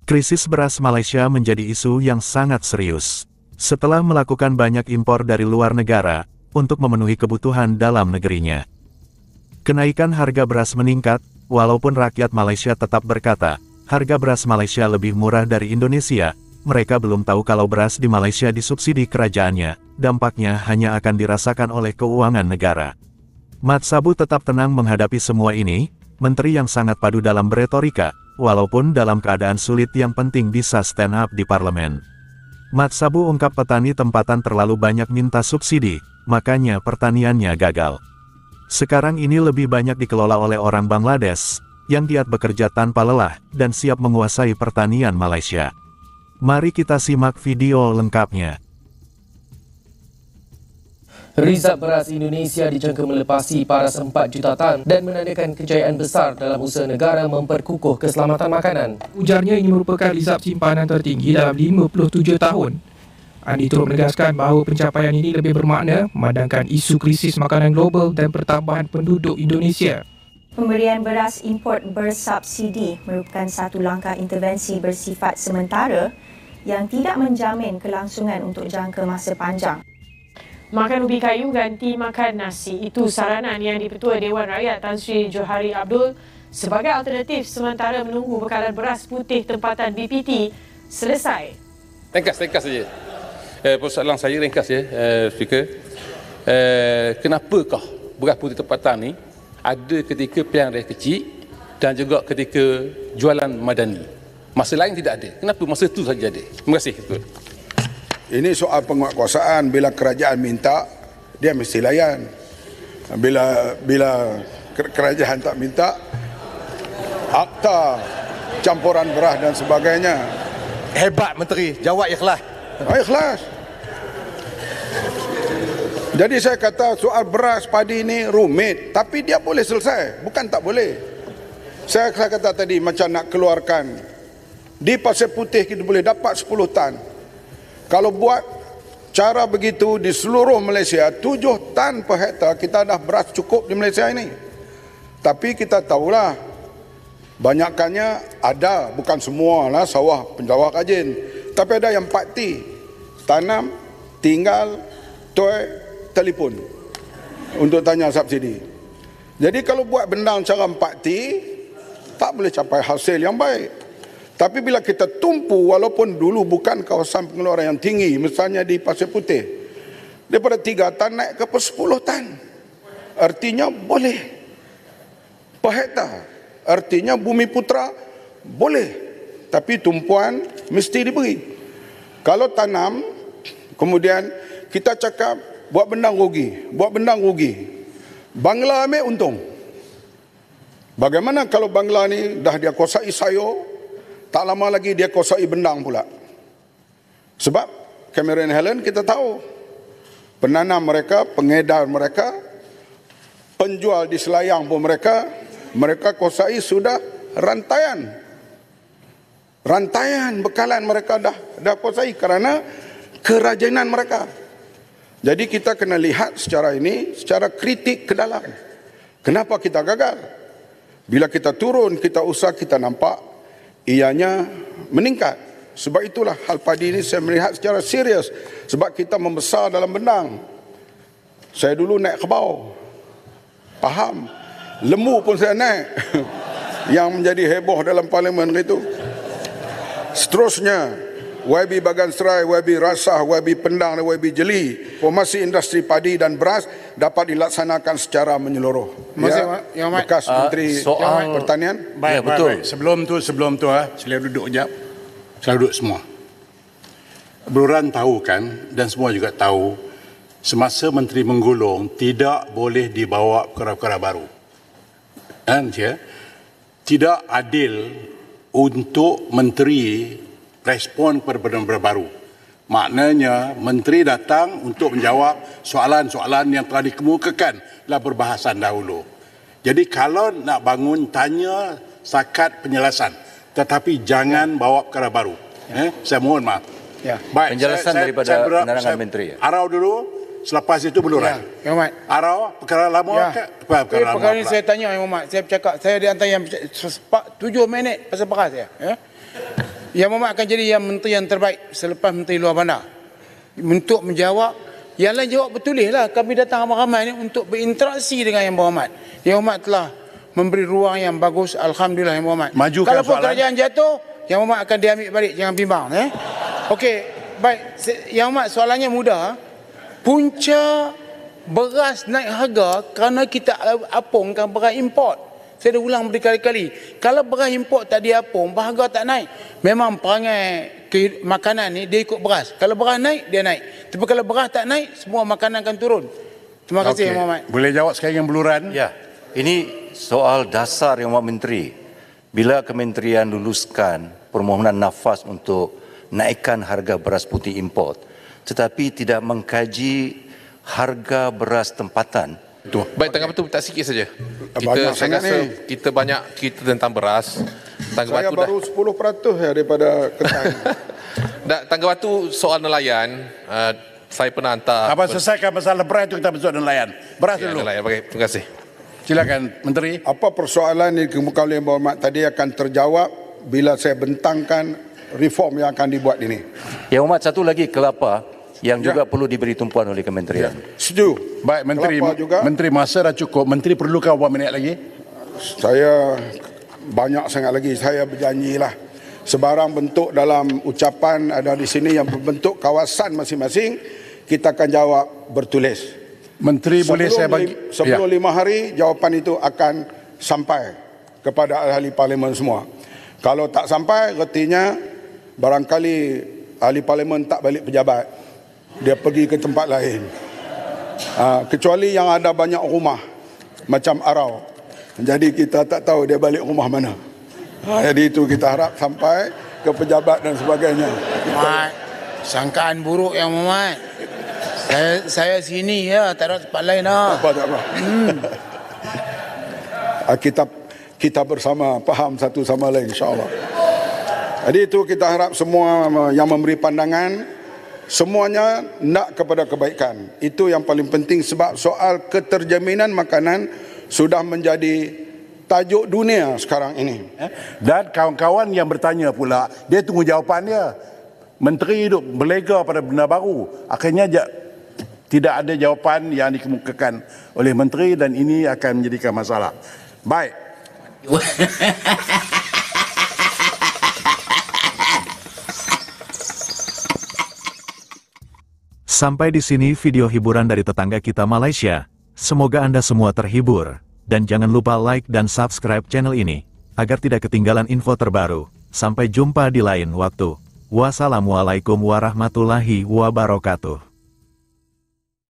Krisis beras Malaysia menjadi isu yang sangat serius. Setelah melakukan banyak impor dari luar negara, untuk memenuhi kebutuhan dalam negerinya. Kenaikan harga beras meningkat, walaupun rakyat Malaysia tetap berkata, harga beras Malaysia lebih murah dari Indonesia, mereka belum tahu kalau beras di Malaysia disubsidi kerajaannya, dampaknya hanya akan dirasakan oleh keuangan negara. Mat Sabu tetap tenang menghadapi semua ini, menteri yang sangat padu dalam beretorika, walaupun dalam keadaan sulit yang penting bisa stand up di parlemen. Mat Sabu ungkap petani tempatan terlalu banyak minta subsidi, makanya pertaniannya gagal. Sekarang ini lebih banyak dikelola oleh orang Bangladesh, yang giat bekerja tanpa lelah, dan siap menguasai pertanian Malaysia. Mari kita simak video lengkapnya. Rizab beras Indonesia dijangka melepasi paras 4 juta tan dan menandakan kejayaan besar dalam usaha negara memperkukuh keselamatan makanan. Ujarnya ini merupakan rizab simpanan tertinggi dalam 57 tahun. Andi turut menegaskan bahawa pencapaian ini lebih bermakna memandangkan isu krisis makanan global dan pertambahan penduduk Indonesia. Pemberian beras import bersubsidi merupakan satu langkah intervensi bersifat sementara yang tidak menjamin kelangsungan untuk jangka masa panjang. Makan ubi kayu ganti makan nasi. Itu saranan yang di-Ketua Dewan Rakyat Tan Sri Johari Abdul sebagai alternatif sementara menunggu bekalan beras putih tempatan BPT selesai. Ringkas saja. Persoalan saya ringkas ya, Speaker. Kenapakah beras putih tempatan ni ada ketika pilihan raya kecil dan juga ketika jualan madani? Masa lain tidak ada. Kenapa masa itu saja ada? Terima kasih, Ketua. Ini soal penguatkuasaan. Bila kerajaan minta, dia mesti layan. Bila kerajaan tak minta, akta campuran beras dan sebagainya. Hebat Menteri, jawab ikhlas. Ikhlas. Jadi saya kata soal beras padi ini rumit, tapi dia boleh selesai, bukan tak boleh. Saya kata tadi macam nak keluarkan di Pasir Putih kita boleh dapat 10 tan. Kalau buat cara begitu di seluruh Malaysia, 7 tan per hektar, kita dah beras cukup di Malaysia ini. Tapi kita tahulah, banyakkannya ada, bukan semua lah sawah penjawah kajin. Tapi ada yang pakti, tanam, tinggal, toy, telefon untuk tanya subsidi. Jadi kalau buat bendang cara pakti, tak boleh capai hasil yang baik. Tapi bila kita tumpu, walaupun dulu bukan kawasan pengeluaran yang tinggi, misalnya di Pasir Putih, daripada 3 tan naik ke 10 tan. Artinya boleh. Per hektar. Artinya Bumi Putra boleh. Tapi tumpuan mesti diberi. Kalau tanam, kemudian kita cakap buat bendang rugi. Buat bendang rugi. Bangla ambil untung. Bagaimana kalau Bangla ni dah dia kuasai sayur, tak lama lagi dia kuasai bendang pula. Sebab Cameron Helen kita tahu, penanam mereka, pengedar mereka, penjual di Selayang pun mereka kuasai sudah rantaian. Rantaian bekalan mereka dah kuasai kerana kerajinan mereka. Jadi kita kena lihat secara ini, secara kritik ke dalam. Kenapa kita gagal? Bila kita turun, kita usah, kita nampak ianya meningkat. Sebab itulah hal padi ini saya melihat secara serius. Sebab kita membesar dalam bendang. Saya dulu naik kebau. Faham? Lembu pun saya naik. Yang menjadi heboh dalam parlimen itu. Seterusnya, YB Bagan Serai, YB Rasah, YB Pendang dan YB Jeli, formasi industri padi dan beras dapat dilaksanakan secara menyeluruh. Yang bekas Menteri Pertanian. Baik, betul. Baik. Sebelum tu sila duduk sekejap. Sila duduk semua. Beluran tahu kan, dan semua juga tahu, semasa Menteri menggulung tidak boleh dibawa perkara-perkara baru. Dan tidak adil untuk Menteri respon kepada benda-benda baru. Maknanya menteri datang untuk menjawab soalan-soalan yang telah dikemukakan dalam perbahasan dahulu. Jadi kalau nak bangun, tanya sakat penjelasan, tetapi jangan bawa perkara baru. Saya mohon maaf. Ya. Baik, penjelasan daripada penerangan menteri. Arau dulu, selepas itu beluran. Ya, Mat. Arau perkara lama ke? Perkara ini saya tanya Yang Mat, saya bercakap, saya di antara yang 7 minit pasal beras ya. Yang Muhammad akan jadi yang menteri yang terbaik selepas Menteri Luar Bandar. Untuk menjawab, yang lain jawab bertulislah. Kami datang ramai-ramai ni untuk berinteraksi dengan Yang Muhammad. Yang Muhammad telah memberi ruang yang bagus. Alhamdulillah Yang Muhammad. Majukan kalau pun soalan. kerajaan jatuh, Yang Muhammad akan diambil balik. Jangan bimbang. Okey, baik. Yang Muhammad soalannya mudah. Punca beras naik harga kerana kita apungkan beras import. Saya dah ulang berkali-kali. Kalau beras import tak diapung, harga tak naik. Memang perangai makanan ni dia ikut beras. Kalau beras naik, dia naik. Tapi kalau beras tak naik, semua makanan akan turun. Terima kasih, Yang Muhammad. Boleh jawab sekali dengan beluran? Ya, ini soal dasar Yang Muhammad Menteri. Bila kementerian luluskan permohonan nafas untuk naikkan harga beras putih import, tetapi tidak mengkaji harga beras tempatan. Baik, Tanggap Batu tak sikit saja. Saya rasa kita banyak cerita tentang beras. Saya baru 10% daripada Ketan. Tanggap Batu soal nelayan, saya pernah hantar. Abang selesaikan masalah beras itu kita bersoal nelayan. Beras dulu. Nelayan, baik, terima kasih. Silakan Menteri. Apa persoalan yang dikemukakan oleh Yang Berhormat tadi akan terjawab bila saya bentangkan reform yang akan dibuat ini. Yang Muhammad, satu lagi kelapa yang juga perlu diberi tumpuan oleh kementerian. Setuju. Baik, Menteri. Menteri, masa dah cukup. Menteri perlukan berapa minit lagi? Saya banyak sangat lagi. Saya berjanjilah. Sebarang bentuk dalam ucapan ada di sini yang berbentuk kawasan masing-masing, kita akan jawab bertulis. Menteri, boleh saya bagi? Sebelum 5 hari, jawapan itu akan sampai kepada ahli parlimen semua. Kalau tak sampai, artinya barangkali ahli parlimen tak balik pejabat. Dia pergi ke tempat lain. Kecuali yang ada banyak rumah, macam Arau. Jadi kita tak tahu dia balik rumah mana. Jadi itu kita harap sampai ke pejabat dan sebagainya. Muhammad, sangkaan buruk Yang Muhammad. Saya sini ya, tak ada tempat lain lah. Tak apa. Kita bersama faham satu sama lain, insyaAllah. Jadi itu kita harap semua yang memberi pandangan, semuanya nak kepada kebaikan. Itu yang paling penting sebab soal keterjaminan makanan sudah menjadi tajuk dunia sekarang ini. Dan kawan-kawan yang bertanya pula, dia tunggu jawapan dia. Menteri hidup berlega pada benda baru. Akhirnya tidak ada jawapan yang dikemukakan oleh Menteri dan ini akan menjadikan masalah. Baik. Sampai di sini video hiburan dari tetangga kita Malaysia. Semoga Anda semua terhibur. Dan jangan lupa like dan subscribe channel ini, agar tidak ketinggalan info terbaru. Sampai jumpa di lain waktu. Wassalamualaikum warahmatullahi wabarakatuh.